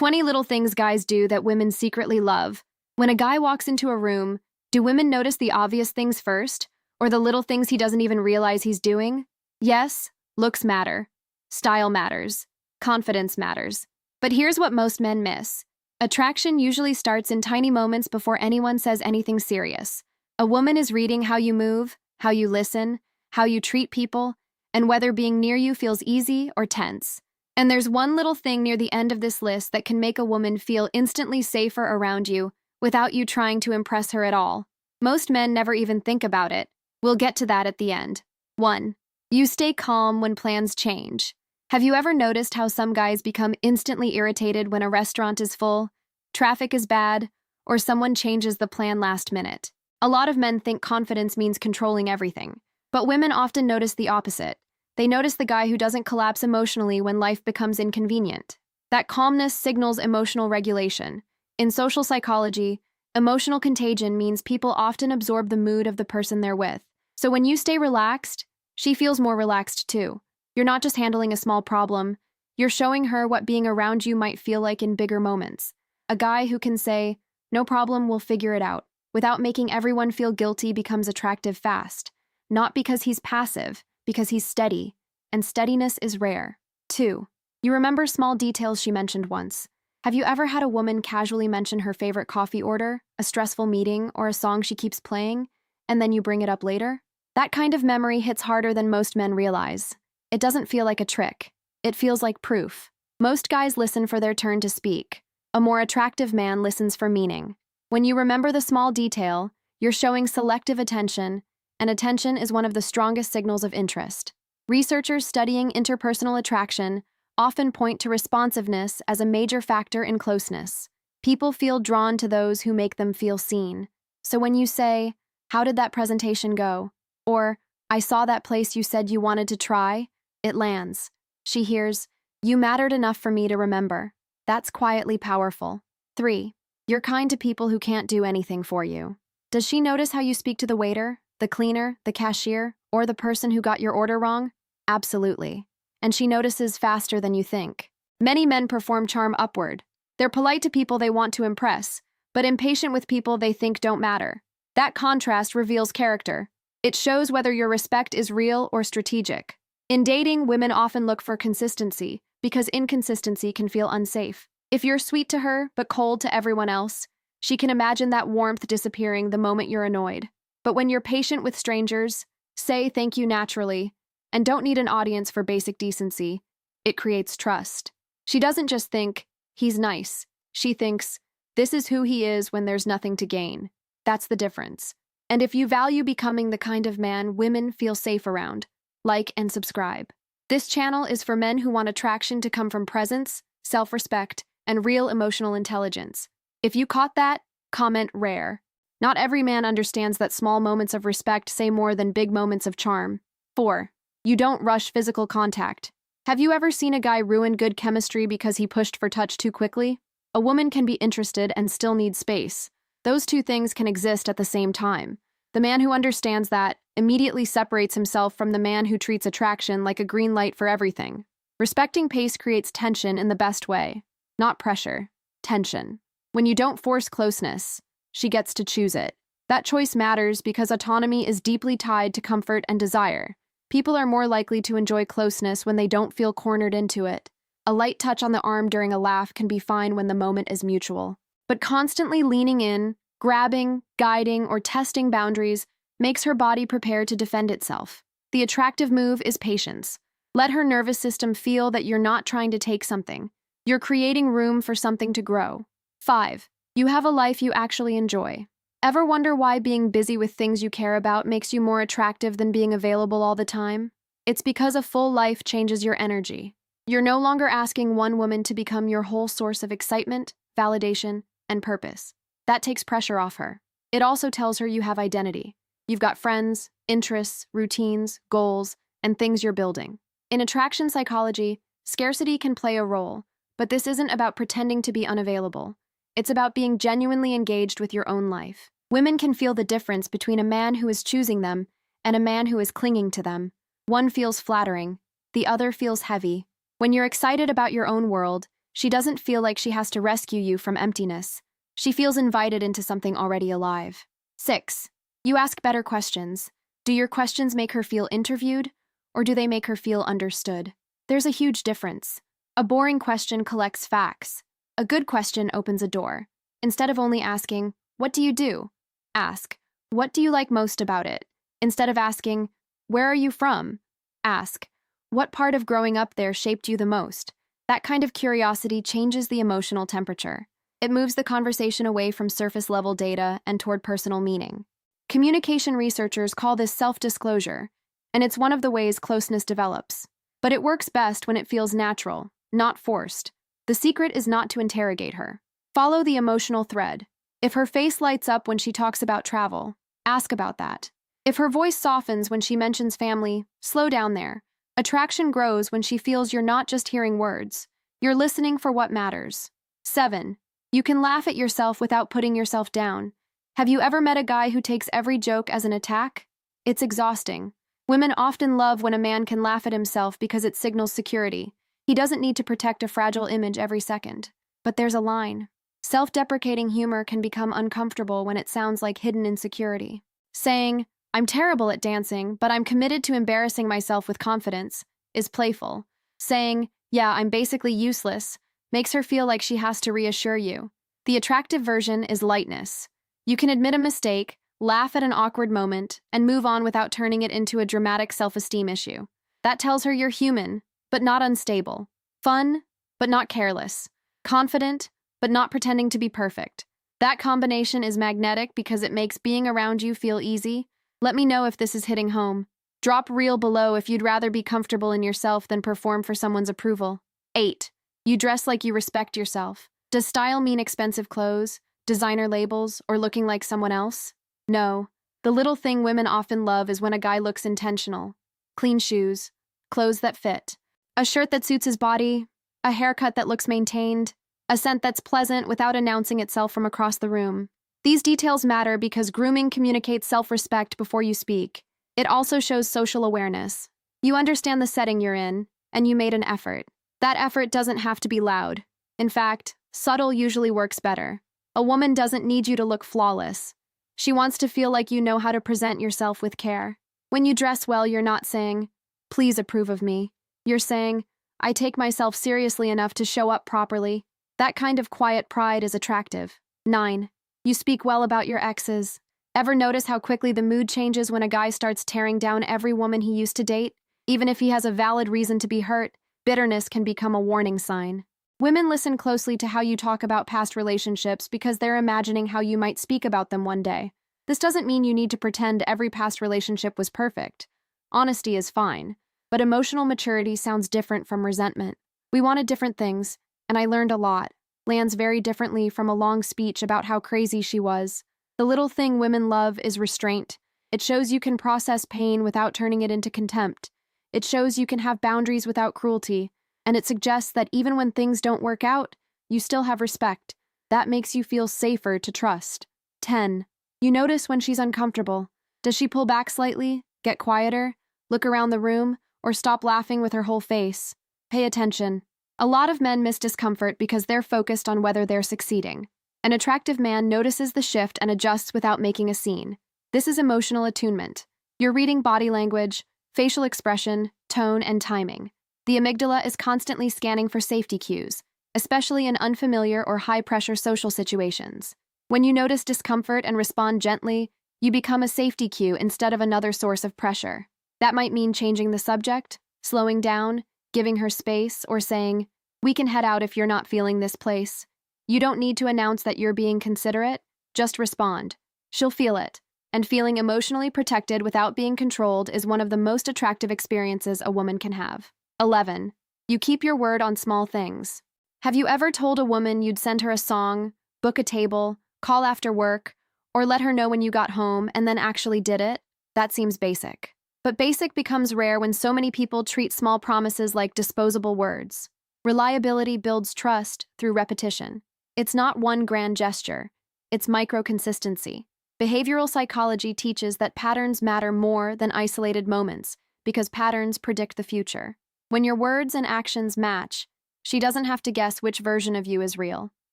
20 little things guys do that women secretly love. When a guy walks into a room, do women notice the obvious things first, or the little things he doesn't even realize he's doing? Yes, looks matter. Style matters. Confidence matters. But here's what most men miss. Attraction usually starts in tiny moments before anyone says anything serious. A woman is reading how you move, how you listen, how you treat people, and whether being near you feels easy or tense. And there's one little thing near the end of this list that can make a woman feel instantly safer around you without you trying to impress her at all. Most men never even think about it. We'll get to that at the end. 1. You stay calm when plans change. Have you ever noticed how some guys become instantly irritated when a restaurant is full, traffic is bad, or someone changes the plan last minute? A lot of men think confidence means controlling everything, but women often notice the opposite. They notice the guy who doesn't collapse emotionally when life becomes inconvenient. That calmness signals emotional regulation. In social psychology, emotional contagion means people often absorb the mood of the person they're with. So when you stay relaxed, she feels more relaxed too. You're not just handling a small problem, you're showing her what being around you might feel like in bigger moments. A guy who can say, "No problem, we'll figure it out," without making everyone feel guilty becomes attractive fast. Not because he's passive, because he's steady, and steadiness is rare. 2. You remember small details she mentioned once. Have you ever had a woman casually mention her favorite coffee order, a stressful meeting, or a song she keeps playing, and then you bring it up later? That kind of memory hits harder than most men realize. It doesn't feel like a trick. It feels like proof. Most guys listen for their turn to speak. A more attractive man listens for meaning. When you remember the small detail, you're showing selective attention, and attention is one of the strongest signals of interest. Researchers studying interpersonal attraction often point to responsiveness as a major factor in closeness. People feel drawn to those who make them feel seen. So when you say, "How did that presentation go?" or "I saw that place you said you wanted to try," it lands. She hears, "You mattered enough for me to remember." That's quietly powerful. 3. You're kind to people who can't do anything for you. Does she notice how you speak to the waiter, the cleaner, the cashier, or the person who got your order wrong? Absolutely. And she notices faster than you think. Many men perform charm upward. They're polite to people they want to impress, but impatient with people they think don't matter. That contrast reveals character. It shows whether your respect is real or strategic. In dating, women often look for consistency because inconsistency can feel unsafe. If you're sweet to her but cold to everyone else, she can imagine that warmth disappearing the moment you're annoyed. But when you're patient with strangers, say thank you naturally, and don't need an audience for basic decency, it creates trust. She doesn't just think, "He's nice." She thinks, "This is who he is when there's nothing to gain." That's the difference. And if you value becoming the kind of man women feel safe around, like and subscribe. This channel is for men who want attraction to come from presence, self-respect, and real emotional intelligence. If you caught that, comment rare. Not every man understands that small moments of respect say more than big moments of charm. 4. You don't rush physical contact. Have you ever seen a guy ruin good chemistry because he pushed for touch too quickly? A woman can be interested and still need space. Those two things can exist at the same time. The man who understands that immediately separates himself from the man who treats attraction like a green light for everything. Respecting pace creates tension in the best way. Not pressure. Tension. When you don't force closeness, she gets to choose it. That choice matters because autonomy is deeply tied to comfort and desire. People are more likely to enjoy closeness when they don't feel cornered into it. A light touch on the arm during a laugh can be fine when the moment is mutual. But constantly leaning in, grabbing, guiding, or testing boundaries makes her body prepare to defend itself. The attractive move is patience. Let her nervous system feel that you're not trying to take something. You're creating room for something to grow. 5. You have a life you actually enjoy. Ever wonder why being busy with things you care about makes you more attractive than being available all the time? It's because a full life changes your energy. You're no longer asking one woman to become your whole source of excitement, validation, and purpose. That takes pressure off her. It also tells her you have identity. You've got friends, interests, routines, goals, and things you're building. In attraction psychology, scarcity can play a role, but this isn't about pretending to be unavailable. It's about being genuinely engaged with your own life. Women can feel the difference between a man who is choosing them and a man who is clinging to them. One feels flattering, the other feels heavy. When you're excited about your own world, She doesn't feel like she has to rescue you from emptiness. She feels invited into something already alive. 6. You ask better questions. Do your questions make her feel interviewed, or do they make her feel understood? There's a huge difference. A boring question collects facts. A good question opens a door. Instead of only asking, "What do you do?" ask, "What do you like most about it?" Instead of asking, "Where are you from?" ask, "What part of growing up there shaped you the most?" That kind of curiosity changes the emotional temperature. It moves the conversation away from surface-level data and toward personal meaning. Communication researchers call this self-disclosure, and it's one of the ways closeness develops. But it works best when it feels natural, not forced. The secret is not to interrogate her. Follow the emotional thread. If her face lights up when she talks about travel, ask about that. If her voice softens when she mentions family, slow down there. Attraction grows when she feels you're not just hearing words. You're listening for what matters. 7. You can laugh at yourself without putting yourself down. Have you ever met a guy who takes every joke as an attack? It's exhausting. Women often love when a man can laugh at himself because it signals security. He doesn't need to protect a fragile image every second. But there's a line. Self-deprecating humor can become uncomfortable when it sounds like hidden insecurity. Saying, "I'm terrible at dancing, but I'm committed to embarrassing myself with confidence," is playful. Saying, "Yeah, I'm basically useless," makes her feel like she has to reassure you. The attractive version is lightness. You can admit a mistake, laugh at an awkward moment, and move on without turning it into a dramatic self-esteem issue. That tells her you're human, but not unstable. Fun, but not careless. Confident, but not pretending to be perfect. That combination is magnetic because it makes being around you feel easy. Let me know if this is hitting home. Drop real below if you'd rather be comfortable in yourself than perform for someone's approval. 8. You dress like you respect yourself. Does style mean expensive clothes, designer labels, or looking like someone else? No. The little thing women often love is when a guy looks intentional. Clean shoes, clothes that fit, a shirt that suits his body, a haircut that looks maintained, a scent that's pleasant without announcing itself from across the room. These details matter because grooming communicates self-respect before you speak. It also shows social awareness. You understand the setting you're in, and you made an effort. That effort doesn't have to be loud. In fact, subtle usually works better. A woman doesn't need you to look flawless. She wants to feel like you know how to present yourself with care. When you dress well, you're not saying, "Please approve of me." You're saying, "I take myself seriously enough to show up properly." That kind of quiet pride is attractive. 9. You speak well about your exes. Ever notice how quickly the mood changes when a guy starts tearing down every woman he used to date? Even if he has a valid reason to be hurt, bitterness can become a warning sign. Women listen closely to how you talk about past relationships because they're imagining how you might speak about them one day. This doesn't mean you need to pretend every past relationship was perfect. Honesty is fine, but emotional maturity sounds different from resentment. We wanted different things, and I learned a lot. Lands very differently from a long speech about how crazy she was. The little thing women love is restraint. It shows you can process pain without turning it into contempt. It shows you can have boundaries without cruelty. And it suggests that even when things don't work out, you still have respect. That makes you feel safer to trust. 10. You notice when she's uncomfortable. Does she pull back slightly, get quieter, look around the room, or stop laughing with her whole face? Pay attention. A lot of men miss discomfort because they're focused on whether they're succeeding. An attractive man notices the shift and adjusts without making a scene. This is emotional attunement. You're reading body language, facial expression, tone, and timing. The amygdala is constantly scanning for safety cues, especially in unfamiliar or high-pressure social situations. When you notice discomfort and respond gently, you become a safety cue instead of another source of pressure. That might mean changing the subject, slowing down, giving her space, or saying, "We can head out if you're not feeling this place." You don't need to announce that you're being considerate, just respond. She'll feel it. And feeling emotionally protected without being controlled is one of the most attractive experiences a woman can have. 11. You keep your word on small things. Have you ever told a woman you'd send her a song, book a table, call after work, or let her know when you got home and then actually did it? That seems basic. But basic becomes rare when so many people treat small promises like disposable words. Reliability builds trust through repetition. It's not one grand gesture. It's micro-consistency. Behavioral psychology teaches that patterns matter more than isolated moments because patterns predict the future. When your words and actions match, She doesn't have to guess which version of you is real.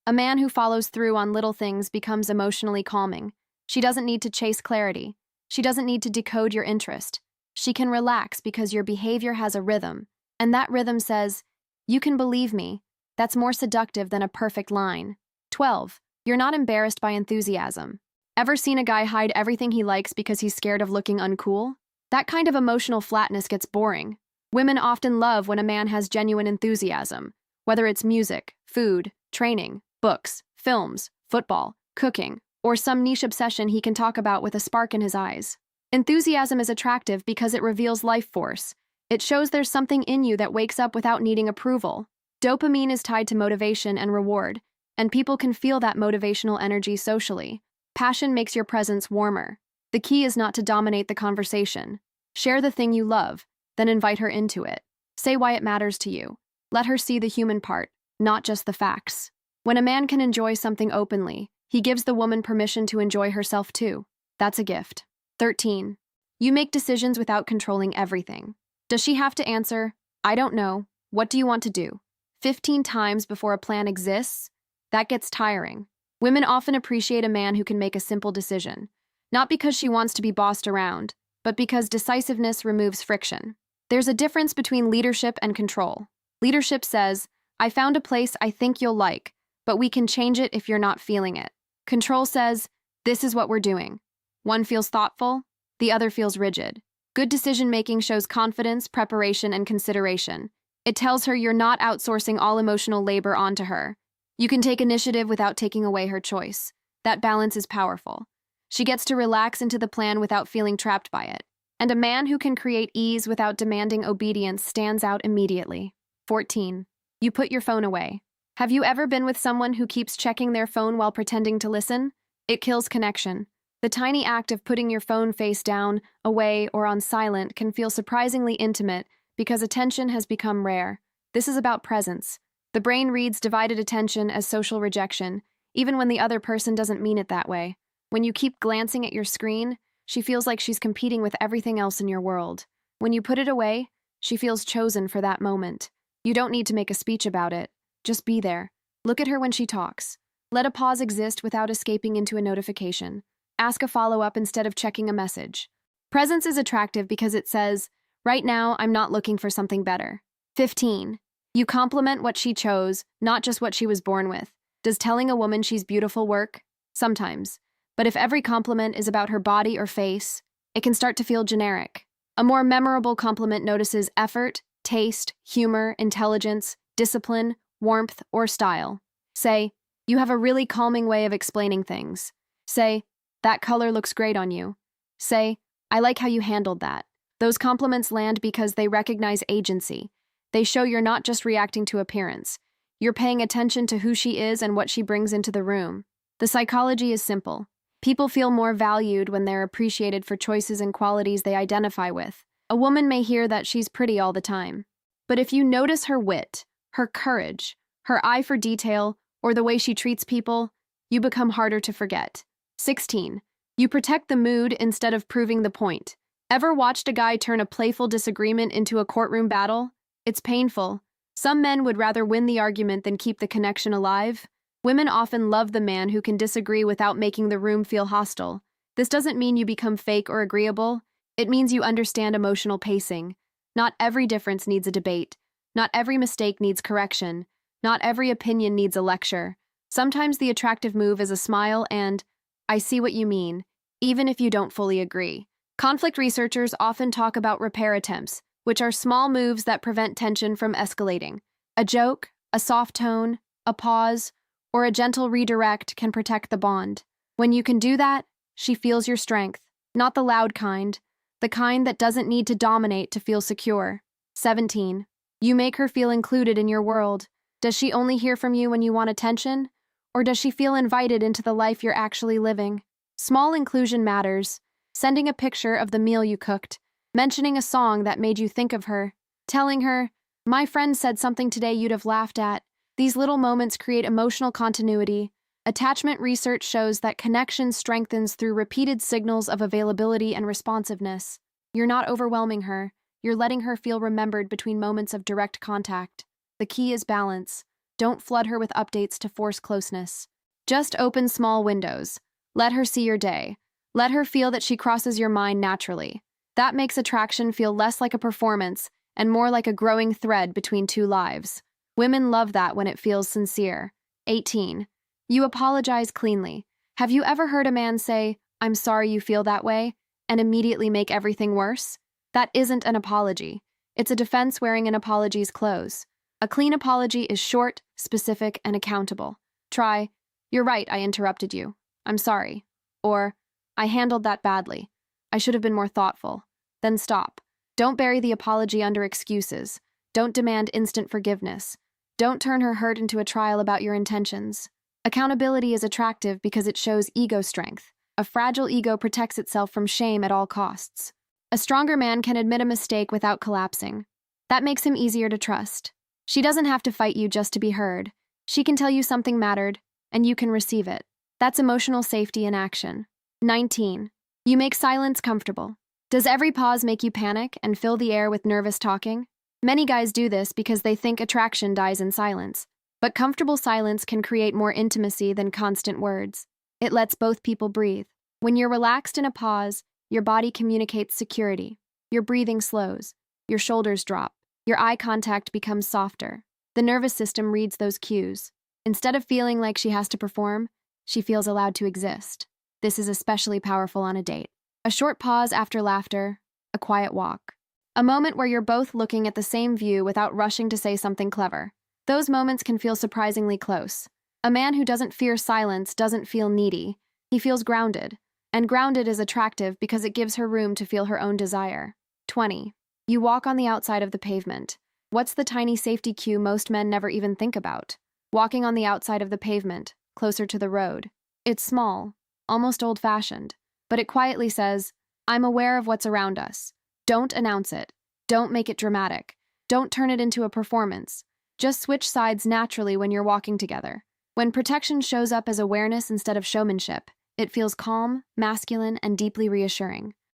A man who follows through on little things becomes emotionally calming. She doesn't need to chase clarity. She doesn't need to decode your interest. She can relax because your behavior has a rhythm, and that rhythm says, "You can believe me." That's more seductive than a perfect line. 12. You're not embarrassed by enthusiasm. Ever seen a guy hide everything he likes because he's scared of looking uncool? That kind of emotional flatness gets boring. Women often love when a man has genuine enthusiasm, whether it's music, food, training, books, films, football, cooking, or some niche obsession he can talk about with a spark in his eyes. Enthusiasm is attractive because it reveals life force. It shows there's something in you that wakes up without needing approval. Dopamine is tied to motivation and reward, and people can feel that motivational energy socially. Passion makes your presence warmer. The key is not to dominate the conversation. Share the thing you love, then invite her into it. Say why it matters to you. Let her see the human part, not just the facts. When a man can enjoy something openly, he gives the woman permission to enjoy herself too. That's a gift. 13. You make decisions without controlling everything. Does she have to answer, "I don't know, what do you want to do?" 15 times before a plan exists? That gets tiring. Women often appreciate a man who can make a simple decision, not because she wants to be bossed around, but because decisiveness removes friction. There's a difference between leadership and control. Leadership says, "I found a place I think you'll like, but we can change it if you're not feeling it." Control says, "This is what we're doing." One feels thoughtful, the other feels rigid. Good decision-making shows confidence, preparation, and consideration. It tells her you're not outsourcing all emotional labor onto her. You can take initiative without taking away her choice. That balance is powerful. She gets to relax into the plan without feeling trapped by it. And a man who can create ease without demanding obedience stands out immediately. 14. You put your phone away. Have you ever been with someone who keeps checking their phone while pretending to listen? It kills connection. The tiny act of putting your phone face down, away, or on silent can feel surprisingly intimate because attention has become rare. This is about presence. The brain reads divided attention as social rejection, even when the other person doesn't mean it that way. When you keep glancing at your screen, she feels like she's competing with everything else in your world. When you put it away, she feels chosen for that moment. You don't need to make a speech about it. Just be there. Look at her when she talks. Let a pause exist without escaping into a notification. Ask a follow-up instead of checking a message. Presence is attractive because it says, "Right now, I'm not looking for something better." 15. You compliment what she chose, not just what she was born with. Does telling a woman she's beautiful work? Sometimes. But if every compliment is about her body or face, it can start to feel generic. A more memorable compliment notices effort, taste, humor, intelligence, discipline, warmth, or style. Say, "You have a really calming way of explaining things." Say, "That color looks great on you." Say, "I like how you handled that." Those compliments land because they recognize agency. They show you're not just reacting to appearance. You're paying attention to who she is and what she brings into the room. The psychology is simple. People feel more valued when they're appreciated for choices and qualities they identify with. A woman may hear that she's pretty all the time. But if you notice her wit, her courage, her eye for detail, or the way she treats people, you become harder to forget. 16. You protect the mood instead of proving the point. Ever watched a guy turn a playful disagreement into a courtroom battle? It's painful. Some men would rather win the argument than keep the connection alive. Women often love the man who can disagree without making the room feel hostile. This doesn't mean you become fake or agreeable. It means you understand emotional pacing. Not every difference needs a debate. Not every mistake needs correction. Not every opinion needs a lecture. Sometimes the attractive move is a smile and, "I see what you mean," even if you don't fully agree. Conflict researchers often talk about repair attempts, which are small moves that prevent tension from escalating. A joke, a soft tone, a pause, or a gentle redirect can protect the bond. When you can do that, she feels your strength, not the loud kind, the kind that doesn't need to dominate to feel secure. 17. You make her feel included in your world. Does she only hear from you when you want attention? Or does she feel invited into the life you're actually living? Small inclusion matters. Sending a picture of the meal you cooked, mentioning a song that made you think of her, telling her, "My friend said something today you'd have laughed at." These little moments create emotional continuity. Attachment research shows that connection strengthens through repeated signals of availability and responsiveness. You're not overwhelming her. You're letting her feel remembered between moments of direct contact. The key is balance. Don't flood her with updates to force closeness. Just open small windows. Let her see your day. Let her feel that she crosses your mind naturally. That makes attraction feel less like a performance and more like a growing thread between two lives. Women love that when it feels sincere. 18. You apologize cleanly. Have you ever heard a man say, "I'm sorry you feel that way," and immediately make everything worse? That isn't an apology. It's a defense wearing an apology's clothes. A clean apology is short, specific, and accountable. Try, "You're right, I interrupted you. I'm sorry." Or, "I handled that badly. I should have been more thoughtful." Then stop. Don't bury the apology under excuses. Don't demand instant forgiveness. Don't turn her hurt into a trial about your intentions. Accountability is attractive because it shows ego strength. A fragile ego protects itself from shame at all costs. A stronger man can admit a mistake without collapsing. That makes him easier to trust. She doesn't have to fight you just to be heard. She can tell you something mattered, and you can receive it. That's emotional safety in action. 19. You make silence comfortable. Does every pause make you panic and fill the air with nervous talking? Many guys do this because they think attraction dies in silence. But comfortable silence can create more intimacy than constant words. It lets both people breathe. When you're relaxed in a pause, your body communicates security. Your breathing slows. Your shoulders drop. Your eye contact becomes softer. The nervous system reads those cues. Instead of feeling like she has to perform, she feels allowed to exist. This is especially powerful on a date. A short pause after laughter, a quiet walk. A moment where you're both looking at the same view without rushing to say something clever. Those moments can feel surprisingly close. A man who doesn't fear silence doesn't feel needy. He feels grounded. And grounded is attractive because it gives her room to feel her own desire. 20. You walk on the outside of the pavement. What's the tiny safety cue most men never even think about? Walking on the outside of the pavement, closer to the road. It's small, almost old-fashioned, but it quietly says, "I'm aware of what's around us." Don't announce it. Don't make it dramatic. Don't turn it into a performance. Just switch sides naturally when you're walking together. When protection shows up as awareness instead of showmanship, it feels calm, masculine, and deeply reassuring.